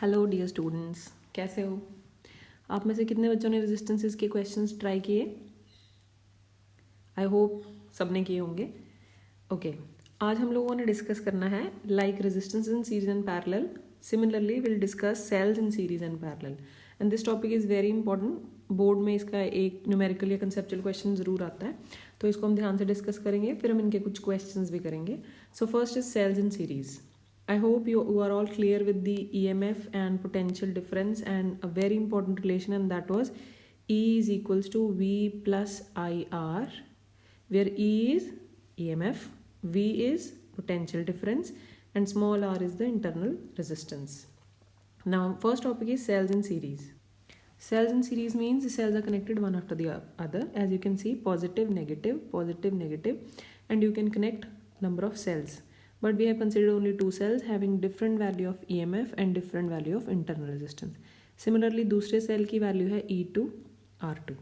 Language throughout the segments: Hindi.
हेलो डियर स्टूडेंट्स, कैसे हो? आप में से कितने बच्चों ने रेजिस्टेंसेस के क्वेश्चंस ट्राई किए? आई होप सबने किए होंगे। ओके, आज हम लोगों ने डिस्कस करना है like resistance in series and parallel. Similarly will discuss cells in series and parallel and this topic is very important. Board में इसका एक न्यूमेरिकल या कंसेप्चुअल क्वेश्चन ज़रूर आता है, तो इसको हम ध्यान से डिस्कस करेंगे, फिर हम इनके कुछ क्वेश्चंस भी करेंगे। So first is cells in series. I hope you are all clear with the EMF and potential difference and a very important relation, and that was E is equals to V plus IR, where E is EMF, V is potential difference, and small r is the internal resistance. Now first topic is cells in series. Cells in series means the cells are connected one after the other. As you can see, positive, negative, and you can connect number of cells. But we have considered only two cells having different value of EMF and different value of internal resistance. Similarly, दूसरे cell की value है E2, R2.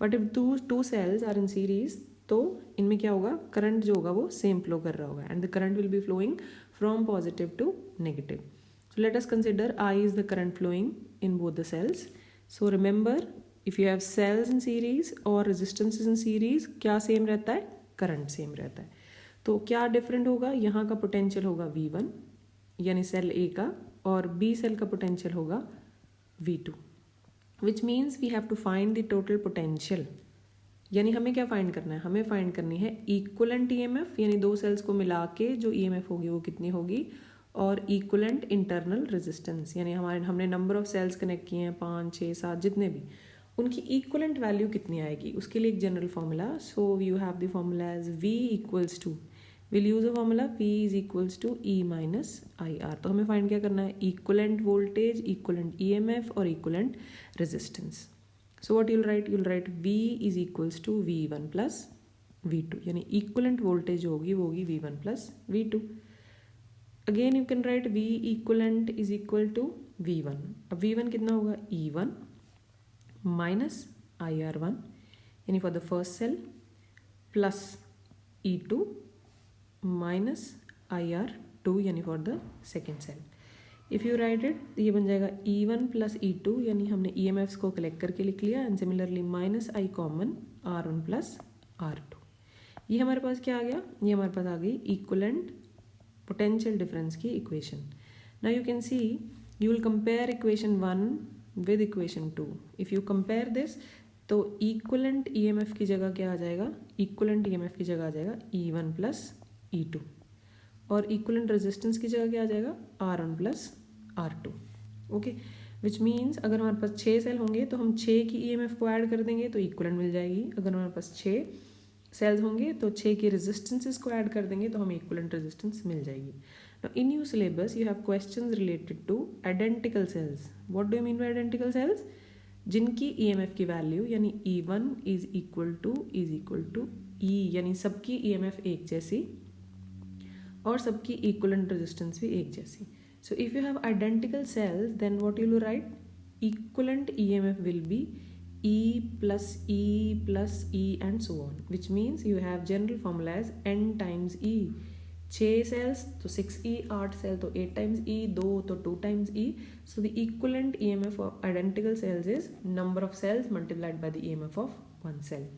But if two cells are in series, तो इनमें क्या होगा? Current जो होगा वो same flow कर रहा होगा, and the current will be flowing from positive to negative. So let us consider I is the current flowing in both the cells. So remember, if you have cells in series or resistances in series, क्या same रहता है? Current same रहता है. तो क्या डिफरेंट होगा? यहाँ का पोटेंशियल होगा V1 यानी सेल ए का, और बी सेल का पोटेंशियल होगा V2, which means we have to find the total potential. यानी हमें क्या फाइंड करना है? हमें फाइंड करनी है इक्वलेंट EMF, यानी दो सेल्स को मिला के जो EMF होगी वो कितनी होगी, और इक्वलेंट इंटरनल रेजिस्टेंस, यानी हमने नंबर ऑफ सेल्स कनेक्ट किए हैं 5, 6, 7 जितने भी, उनकी इक्वलेंट वैल्यू कितनी आएगी, उसके लिए एक general formula. So you have the formula as V equals to, will use a formula V is equals to E minus IR. तो हमें फाइंड क्या करना है? इक्वलेंट वोल्टेज, इक्वलेंट EMF और equivalent resistance. So what you'll write? You'll write V is equals to V1 plus V2, यानी इक्वलेंट वोल्टेज जो होगी वो होगी V1 plus V2. Again you can write V equivalent is equal to V1. अब V1 कितना होगा? E1 माइनस IR1 यानी for the first cell, plus E2 minus IR2 यानी for the second cell. If you write it, ये बन जाएगा E1 प्लस E2, यानी हमने EMFs को कलेक्ट करके लिख लिया, and similarly minus I common R1 plus R2. ये हमारे पास क्या आ गया? ये हमारे पास आ गई इक्वलेंट पोटेंशियल डिफरेंस की equation. Now you can see, you will compare equation 1 with equation 2. If you compare this, तो इक्वलेंट EMF की जगह क्या आ जाएगा? इक्वलेंट EMF की जगह आ जाएगा E1 प्लस E2, और इक्वलेंट रेजिस्टेंस की जगह क्या आ जाएगा? R1 plus R2. Okay, which means अगर हमारे पास 6 सेल होंगे तो हम 6 की EMF को ऐड कर देंगे तो इक्वलेंट मिल जाएगी. अगर हमारे पास 6 सेल्स होंगे तो 6 की रेजिस्टेंसेस को ऐड कर देंगे तो हमें इक्वलेंट रेजिस्टेंस मिल जाएगी. Now in your syllabus you have questions related to identical cells. What do you mean by identical cells? जिनकी EMF की वैल्यू यानी E1 is equal to E, यानी सबकी EMF एक जैसी और सबकी इक्वलेंट रेजिस्टेंस भी एक जैसी. So if you have identical cells, then what you will write? Equivalent EMF will be E plus E plus E and so on, which means you have general formula as N times E. 6 cells तो 6E, 8 cell तो 8 times E, 2 तो 2 times E. So the equivalent EMF of identical cells is number of cells multiplied by the EMF of one cell.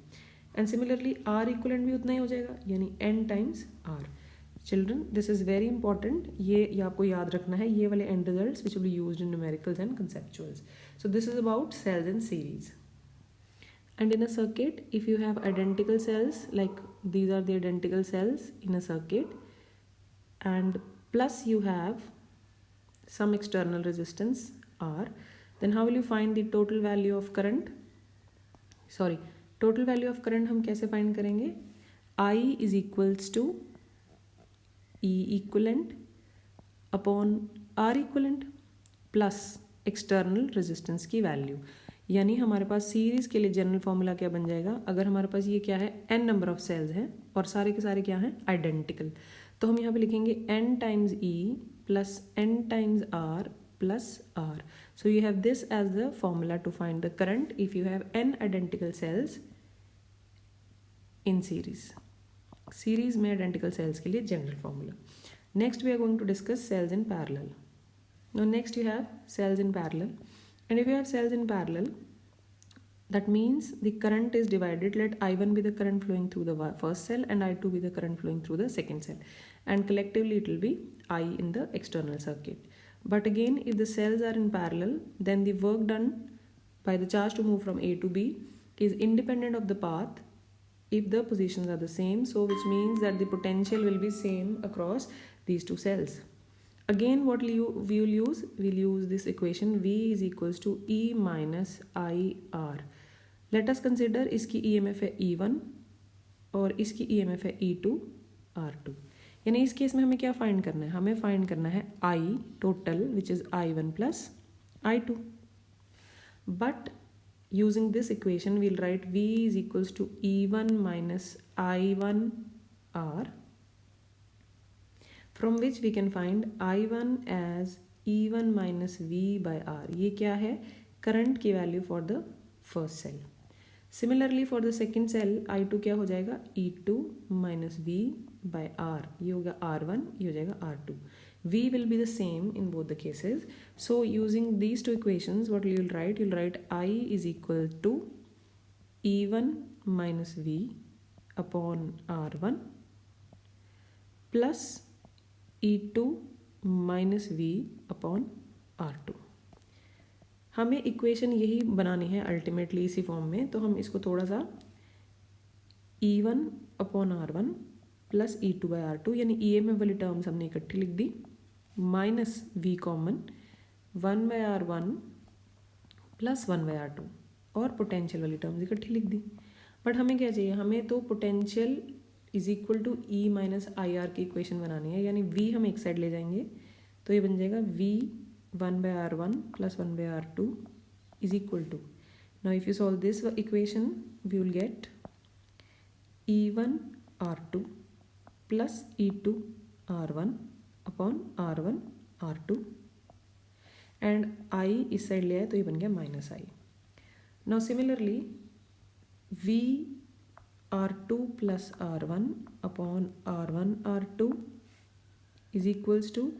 And similarly R equivalent भी उतना ही हो जाएगा, यानी N times R. Children, this is very important. ये आपको याद रखना है, ये वाले end results which will be used in numericals and conceptuals. So this is about cells in series. And in a circuit, if you have identical cells, like these are the identical cells in a circuit, and plus you have some external resistance R, then how will you find the total value of current? Sorry, total value of current हम कैसे find करेंगे? I is equals to E equivalent upon R equivalent plus external resistance की वैल्यू. यानी हमारे पास सीरीज़ के लिए जनरल फॉर्मूला क्या बन जाएगा? अगर हमारे पास ये क्या है? n नंबर ऑफ सेल्स हैं और सारे के सारे क्या हैं? आइडेंटिकल, तो हम यहाँ पे लिखेंगे n times E plus n times R plus R. So you have this as the formula to find the current if you have n identical cells in series. में आइडेंटिकल सेल्स के लिए general formula. Next we are going to discuss cells in parallel. Now next you have cells in parallel, and if you have cells in parallel, that means the current is divided. Let I1 be the current flowing through the first cell and I2 be the current flowing through the second cell, and collectively it will be I in the external circuit. But again, if the cells are in parallel, then the work done by the charge to move from A to B is independent of the path if the positions are the same, so which means that the potential will be same across these two cells. Again, what we will use? We'll use this equation V is equals to E minus IR. Let us consider इसकी EMF है E1 और इसकी EMF है E2 R2. यानी इस केस में हमें क्या फाइंड करना है? हमें फाइंड करना है I total which is I1 plus I2. But using this equation we'll write V is equals to E1 minus I1 R, from which we can find I1 as E1 minus V by R. ये क्या है? करंट की value for the first cell. Similarly for the second cell I2 क्या हो जाएगा? E2 minus V by R. ये होगा R1, ये हो जाएगा R2. V will be the same in both the cases. So using these two equations, what you will write? You will write I is equal to E1 minus V upon R1 plus E2 minus V upon R2. हमें इक्वेशन यही बनानी है अल्टीमेटली इसी फॉर्म में, तो हम इसको थोड़ा सा E1 upon R1 plus E2 by R2 यानी EMF वाली टर्म्स हमने इकट्ठी लिख दी, minus V common 1 by R1 plus 1 by R2 और पोटेंशियल वाली टर्म्स इकट्ठी लिख दी. बट हमें क्या चाहिए? हमें तो potential is equal to E minus IR की इक्वेशन बनानी है, यानी V हम एक साइड ले जाएंगे तो ये बन जाएगा V 1 by R1 plus 1 by R2 is equal to. Now if you solve this equation, we will get E1 R2 plus E2 R1 upon R1 R2, and I इस साइड ले आए तो ये बन गया minus I. Now similarly V R2 plus R1 upon R1 R2 is equals to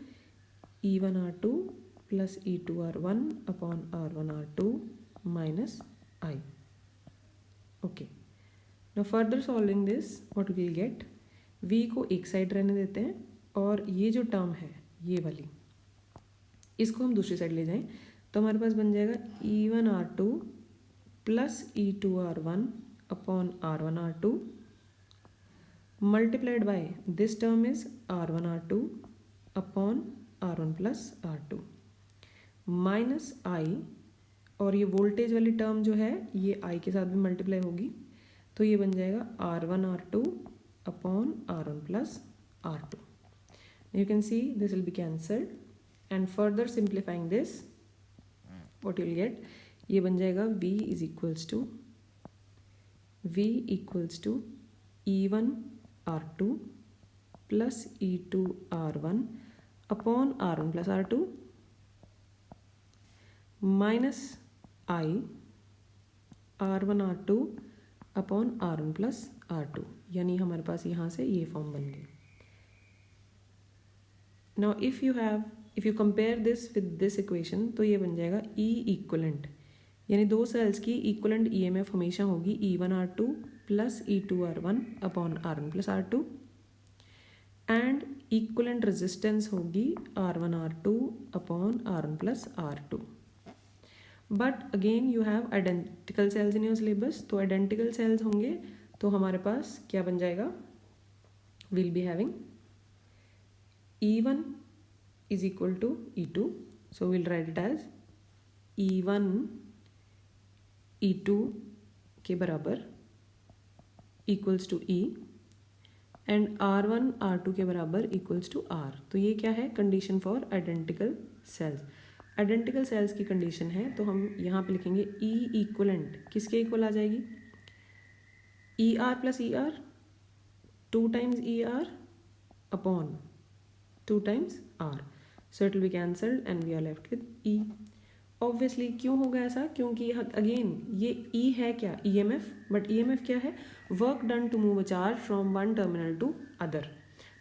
E1 R2 plus E2 R1 upon R1 R2 minus I. Okay. Now further solving this, what we will get? V को एक साइड रहने देते हैं और ये जो टर्म है ये वाली, इसको हम दूसरी साइड ले जाएं तो हमारे पास बन जाएगा E1 R2 plus E2 R1 upon R1 R2 multiplied by this term is R1 R2 upon R1 plus R2 minus I, और ये वोल्टेज वाली टर्म जो है ये I के साथ भी मल्टीप्लाई होगी तो ये बन जाएगा R1 R2 upon R1 plus R2. You can see this will be cancelled, and further simplifying this, what you will get? ये बन जाएगा V equals to E1 R2 plus E2 R1 upon R1 plus R2 minus I R1 R2 upon R1 plus R2, यानी हमारे पास यहाँ से ये फॉर्म बन गई. Now if you compare this with this equation तो ये बन जाएगा E इक्वलेंट, यानी दो सेल्स की इक्वलेंट EMF हमेशा होगी E1 R2 plus E2 R1 upon R1 plus R2, and equivalent resistance होगी R1 R2 upon R1 plus R2. But again you have identical cells in your syllabus, तो आइडेंटिकल सेल्स होंगे तो हमारे पास क्या बन जाएगा? Will be having E1 is equal to E2, so will write it as E1 E2 के बराबर equals to E and R1 R2 के बराबर इक्वल्स टू R. तो ये क्या है? Condition for identical sales. Identical cells की कंडीशन है तो हम यहाँ पे लिखेंगे E इक्वलेंट किसके इक्वल आ जाएगी? ER plus ER 2 times ER upon 2 times R, so it will be cancelled and we are left with E. Obviously क्यों होगा ऐसा? क्योंकि अगेन ये E है क्या? EMF, बट EMF क्या है? Work done to move a charge from one terminal to other.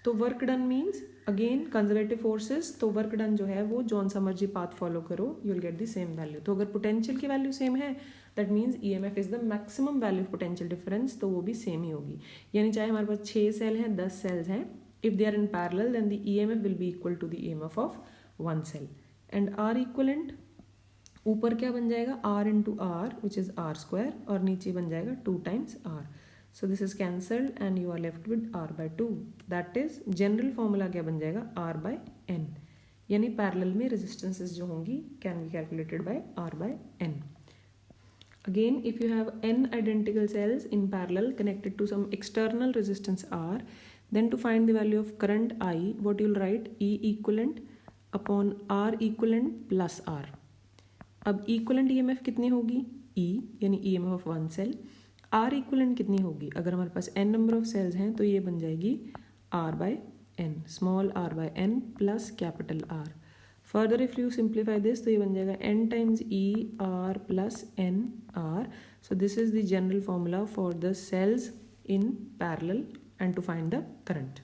तो work done means again conservative forces, तो वर्क डन जो है वो जौन सा मर्जी पाथ फॉलो करो you will get the same value. तो अगर पोटेंशियल की वैल्यू सेम है that means EMF is the maximum value of potential difference, तो वो भी सेम ही होगी। यानी चाहे हमारे पास 6 सेल हैं 10 सेल्स हैं, if they are in parallel then the EMF will be equal to the EMF of one cell. And R equivalent ऊपर क्या बन जाएगा R into R which is R square, और नीचे बन जाएगा 2 times R। So this is cancelled and you are left with R by 2. That is general formula क्या बन जाएगा R by N, यानी पैरेलल में रेजिस्टेंसेस जो होंगी can be calculated by R by N. Again if you have N identical cells in parallel connected to some external resistance R, then to find the value of current I, what you will write E equivalent upon R equivalent plus R. अब equivalent EMF कितनी होगी E यानी EMF of one cell, R equivalent कितनी होगी, अगर हमारे पास n नंबर ऑफ सेल्स हैं तो ये बन जाएगी R by N, small r by N plus capital R। Further if you simplify this तो ये बन जाएगा n times E R plus N R। So this is the general formula for the cells in parallel and to find the current.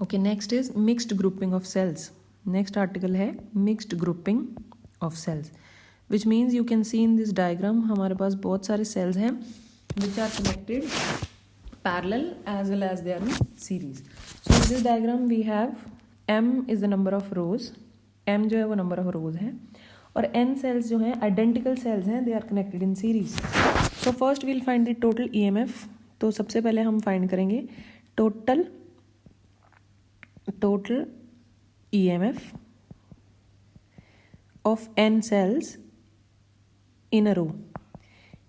Okay, next is mixed grouping of cells. Next article है mixed grouping of cells, which means you can see in this diagram हमारे पास बहुत सारे cells हैं which are connected parallel as well as they are in series. So in this diagram we have M is the number of rows, M जो है वो number of rows है, और N cells जो हैं identical cells हैं, they are connected in series. So first we'll find the total EMF. तो सबसे पहले हम find करेंगे total EMF of N cells इन अ रो।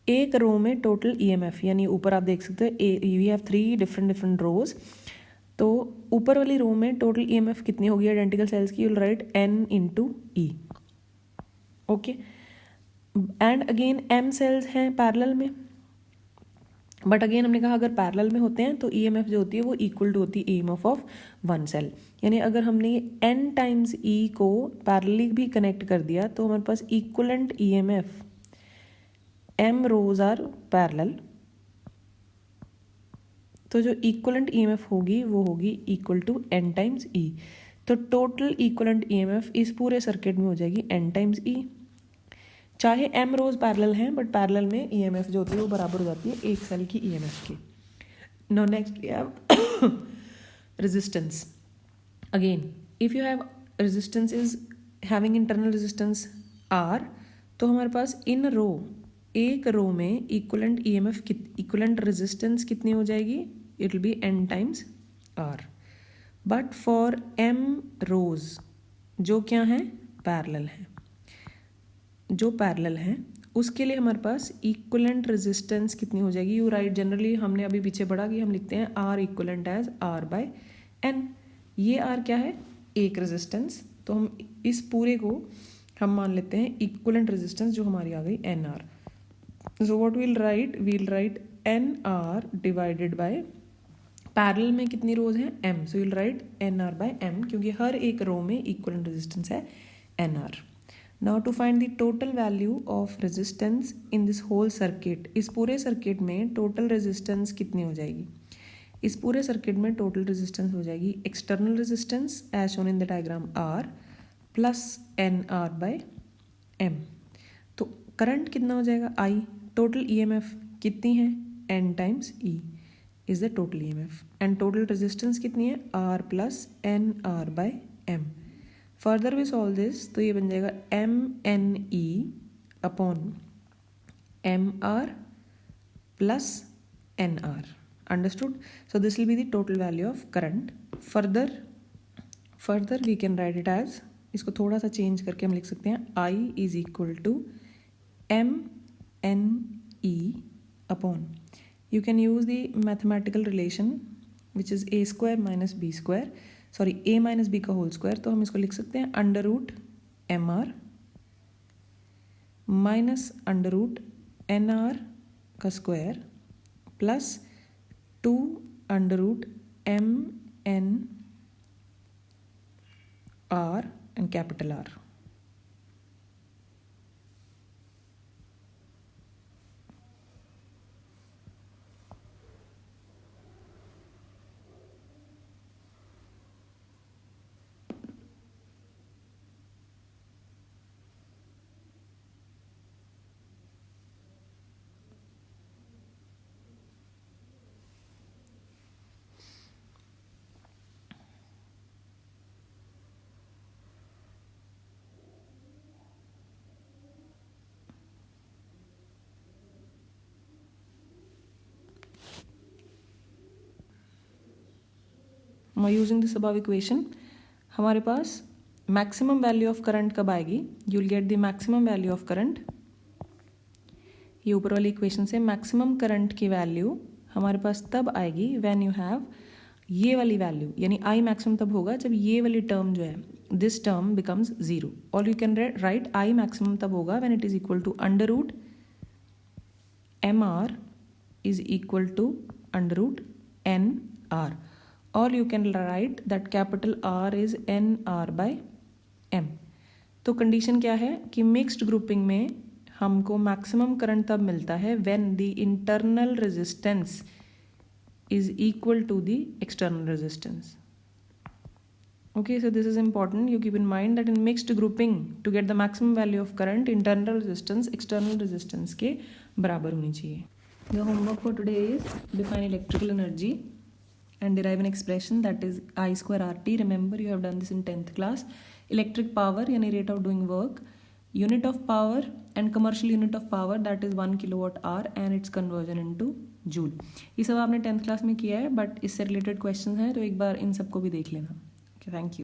एक रो में टोटल EMF, यानी ऊपर आप देख सकते हो वी हैव 3 डिफरेंट रोज, तो ऊपर वाली रो में टोटल EMF कितनी होगी आइडेंटिकल सेल्स की, you will write N into E। Okay, and again M cells हैं पैरेलल में, बट अगेन हमने कहा अगर पैरेलल में होते हैं तो EMF जो होती है वो इक्वल टू होती है EMF ऑफ वन सेल। यानी अगर हमने N टाइम्स E को पैरेलली भी कनेक्ट कर दिया तो हमारे पास equivalent EMF M rows are parallel, तो जो इक्वलेंट EMF होगी वो होगी equal to N times E। तो टोटल इक्वलेंट EMF इस पूरे सर्किट में हो जाएगी N टाइम्स E। चाहे M रोज पैरेलल हैं बट पैरेलल में EMF जो होती है वो बराबर हो जाती है एक सेल की EMF की। Now next we have resistance. Again if you have resistance is having internal resistance R, तो हमारे पास इन रो एक रो में इक्वलेंट EMF इक्वलेंट रेजिस्टेंस कितनी हो जाएगी, it will be N times R। But for M रोज जो क्या हैं पैरेलल हैं, जो पैरेलल हैं उसके लिए हमारे पास इक्वलेंट रेजिस्टेंस कितनी हो जाएगी, यू राइट जनरली हमने अभी पीछे पढ़ा कि हम लिखते हैं R equivalent as R by N। ये R क्या है, एक रेजिस्टेंस, तो हम इस पूरे को हम मान लेते हैं इक्वलेंट रेजिस्टेंस जो हमारी आ गई NR। So what we'll write NR divided by parallel में कितनी रोज हैं M, so you'll write NR by M क्योंकि हर एक रो में इक्वलेंट रेजिस्टेंस है NR। Now to find the total value of resistance in this whole circuit, इस पूरे सर्किट में टोटल रेजिस्टेंस कितनी हो जाएगी, इस पूरे सर्किट में टोटल रेजिस्टेंस हो जाएगी external resistance as shown in the diagram R plus NR by M। तो करंट कितना हो जाएगा I, टोटल EMF कितनी है N times E is the total EMF, and total resistance कितनी है R plus NR by M। Further we solve this तो ये बन जाएगा MNE upon MR plus NR। Understood, so this will be the total value of current. Further we can right it as, इसको थोड़ा सा चेंज करके हम लिख सकते हैं I is equal to MNE upon, you can use the mathematical relation which is a square minus b square, sorry a minus b का होल स्क्वायर, तो हम इसको लिख सकते हैं under root MR minus under root NR का square plus 2 under root MNR and capital R। Using this above equation हमारे पास मैक्सिमम वैल्यू ऑफ करंट कब आएगी, you will get the maximum value of current, ये ऊपर वाली इक्वेशन से मैक्सिमम करंट की वैल्यू हमारे पास तब आएगी व्हेन यू हैव ये वाली वैल्यू, यानी आई मैक्सिमम तब होगा जब ये वाली टर्म जो है दिस टर्म बिकम्स जीरो, और you can write I maximum तब होगा when it is equal to under root M R is equal to under root N R, और you can write that capital R is N R by M. तो कंडीशन क्या है कि मिक्स्ड ग्रुपिंग में हमको मैक्सिमम करंट तब मिलता है when the internal resistance is equal to the external resistance. Okay, so this is important. You keep in mind that in mixed grouping, to get the maximum value of current, internal resistance external resistance के बराबर होनी चाहिए. Your homework for today is define electrical energy and derive an expression that is I square RT. Remember, you have done this in 10th class. Electric power यानी rate of doing work, unit of power and commercial unit of power that is 1 kilowatt hour and its conversion into joule. ये सब आपने 10th क्लास में किया है, बट इससे रिलेटेड क्वेश्चन हैं तो एक बार इन सबको भी देख लेना। Okay, thank you.